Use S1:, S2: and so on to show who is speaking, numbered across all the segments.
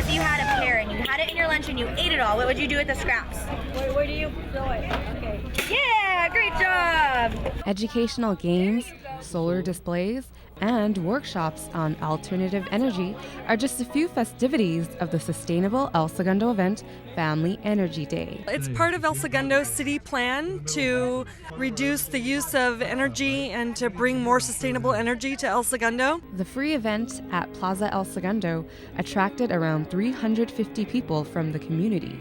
S1: if you had a pear and you had it in your lunch and you ate it all, what would you do with the scraps?
S2: Where do you throw it? Okay.
S1: Yeah, great job!
S3: Educational games, solar displays, and workshops on alternative energy are just a few festivities of the Sustainable El Segundo event, Family Energy Day.
S4: It's part of El Segundo's city plan to reduce the use of energy and to bring more sustainable energy to El Segundo.
S3: The free event at Plaza El Segundo attracted around 350 people from the community.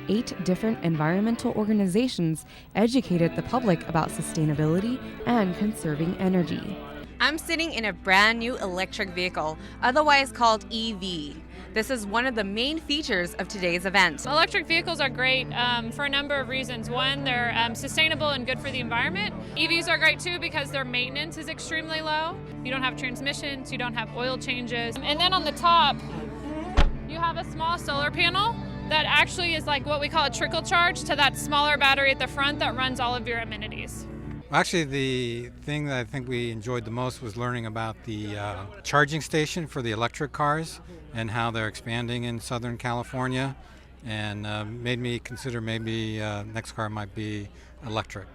S3: 8 different environmental organizations educated the public about sustainability and conserving energy.
S5: I'm sitting in a brand new electric vehicle, otherwise called EV. This is one of the main features of today's event.
S6: Electric vehicles are great for a number of reasons. One, they're sustainable and good for the environment. EVs are great too because their maintenance is extremely low. You don't have transmissions, you don't have oil changes. And then on the top, you have a small solar panel that actually is like what we call a trickle charge to that smaller battery at the front that runs all of your amenities.
S7: Actually, the thing that I think we enjoyed the most was learning about the charging station for the electric cars and how they're expanding in Southern California, and made me consider maybe next car might be electric.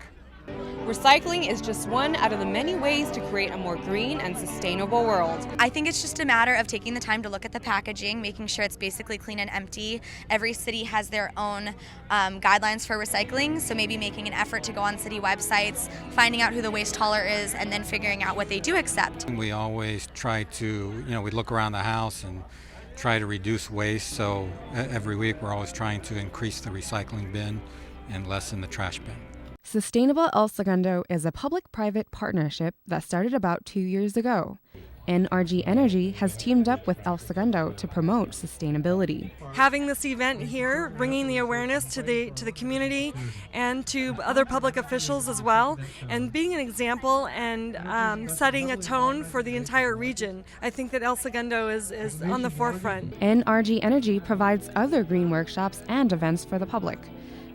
S5: Recycling is just one out of the many ways to create a more green and sustainable world.
S1: I think it's just a matter of taking the time to look at the packaging, making sure it's basically clean and empty. Every city has their own guidelines for recycling, so maybe making an effort to go on city websites, finding out who the waste hauler is, and then figuring out what they do accept.
S7: We always try to, we look around the house and try to reduce waste, so every week we're always trying to increase the recycling bin and lessen the trash bin.
S3: Sustainable El Segundo is a public-private partnership that started about 2 years ago. NRG Energy has teamed up with El Segundo to promote sustainability.
S4: Having this event here, bringing the awareness to the community and to other public officials as well, and being an example and setting a tone for the entire region. I think that El Segundo is on the forefront.
S3: NRG Energy provides other green workshops and events for the public.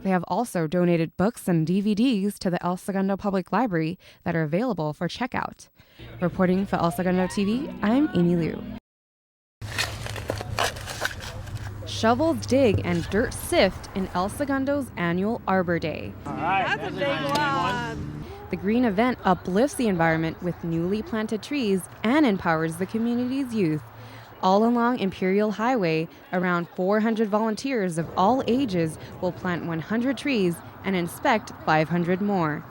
S3: They have also donated books and DVDs to the El Segundo Public Library that are available for checkout. Reporting for El Segundo TV, I'm Amy Lieu. Shovels dig and dirt sift in El Segundo's annual Arbor Day.
S2: All right, that's a big one.
S3: The green event uplifts the environment with newly planted trees and empowers the community's youth. All along Imperial Highway, around 400 volunteers of all ages will plant 100 trees and inspect 500 more.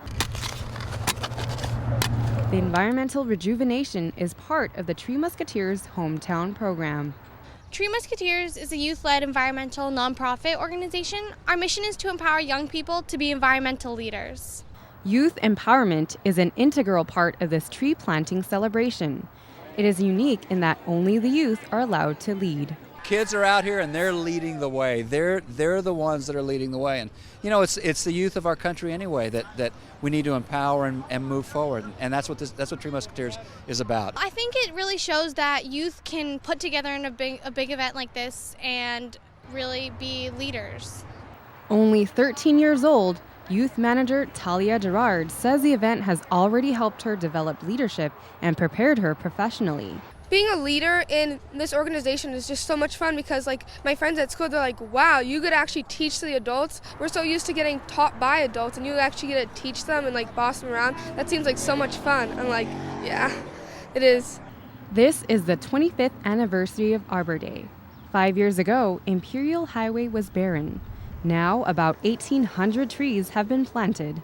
S3: The environmental rejuvenation is part of the Tree Musketeers' hometown program.
S8: Tree Musketeers is a youth-led environmental nonprofit organization. Our mission is to empower young people to be environmental leaders.
S3: Youth empowerment is an integral part of this tree planting celebration. It is unique in that only the youth are allowed to lead.
S9: Kids are out here and they're leading the way. They're the ones that are leading the way. And it's the youth of our country anyway that we need to empower and move forward. And that's what Tree Musketeers is about.
S8: I think it really shows that youth can put together in a big event like this and really be leaders.
S3: Only 13 years old, youth manager Talia Gerard says the event has already helped her develop leadership and prepared her professionally.
S10: Being a leader in this organization is just so much fun because my friends at school, they're like, wow, you could actually teach the adults. We're so used to getting taught by adults and you actually get to teach them and boss them around. That seems like so much fun. I'm like, yeah, it is.
S3: This is the 25th anniversary of Arbor Day. 5 years ago, Imperial Highway was barren. Now, about 1,800 trees have been planted.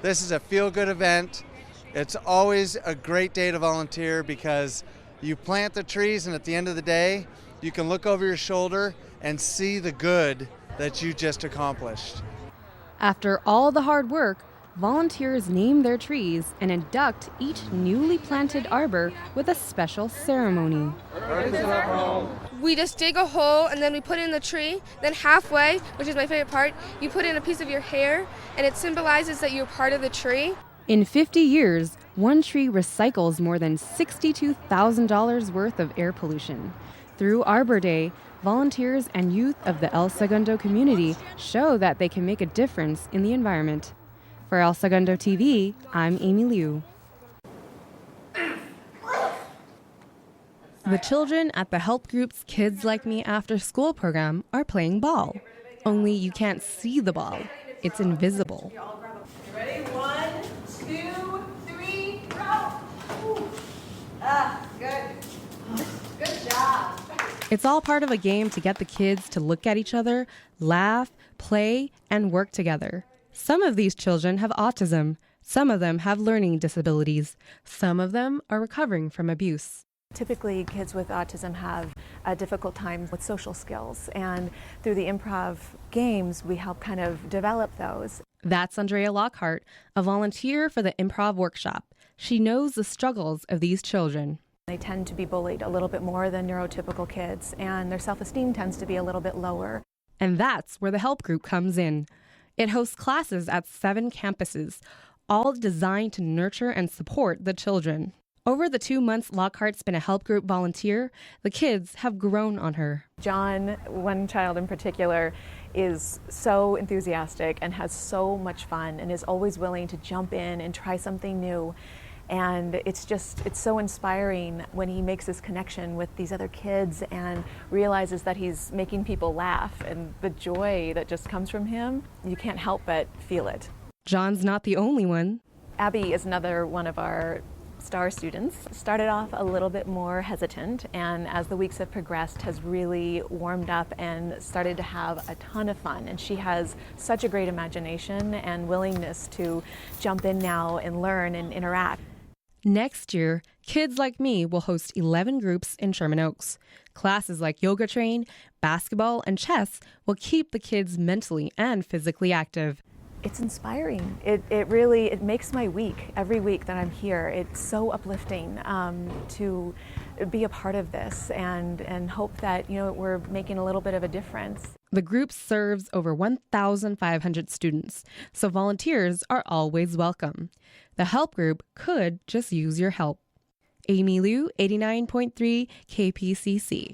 S11: This is a feel-good event. It's always a great day to volunteer because you plant the trees and at the end of the day, you can look over your shoulder and see the good that you just accomplished.
S3: After all the hard work, volunteers name their trees and induct each newly planted arbor with a special ceremony.
S10: We just dig a hole and then we put in the tree. Then halfway, which is my favorite part, you put in a piece of your hair and it symbolizes that you're part of the tree.
S3: In 50 years, one tree recycles more than $62,000 worth of air pollution. Through Arbor Day, volunteers and youth of the El Segundo community show that they can make a difference in the environment. For El Segundo TV, I'm Amy Lieu. The children at the help group's Kids Like Me After School program are playing ball. Only you can't see the ball. It's invisible.
S2: Ready? 1, 2, 3, go! Good. Good job.
S3: It's all part of a game to get the kids to look at each other, laugh, play, and work together. Some of these children have autism. Some of them have learning disabilities. Some of them are recovering from abuse.
S12: Typically, kids with autism have a difficult time with social skills, and through the improv games, we help kind of develop those.
S3: That's Andrea Lockhart, a volunteer for the improv workshop. She knows the struggles of these children.
S12: They tend to be bullied a little bit more than neurotypical kids, and their self-esteem tends to be a little bit lower.
S3: And that's where the help group comes in. It hosts classes at 7 campuses, all designed to nurture and support the children. Over the 2 months Lockhart's been a help group volunteer, the kids have grown on her.
S12: John, one child in particular, is so enthusiastic and has so much fun and is always willing to jump in and try something new. And it's so inspiring when he makes this connection with these other kids and realizes that he's making people laugh, and the joy that just comes from him, you can't help but feel it.
S3: John's not the only one.
S12: Abby is another one of our star students. Started off a little bit more hesitant, and as the weeks have progressed has really warmed up and started to have a ton of fun. And she has such a great imagination and willingness to jump in now and learn and interact.
S3: Next year, Kids Like Me will host 11 groups in Sherman Oaks. Classes like yoga train, basketball, and chess will keep the kids mentally and physically active.
S12: It's inspiring. It makes my week every week that I'm here. It's so uplifting to be a part of this and hope that we're making a little bit of a difference.
S3: The group serves over 1,500 students, so volunteers are always welcome. The help group could just use your help. Amy Lieu, 89.3 KPCC.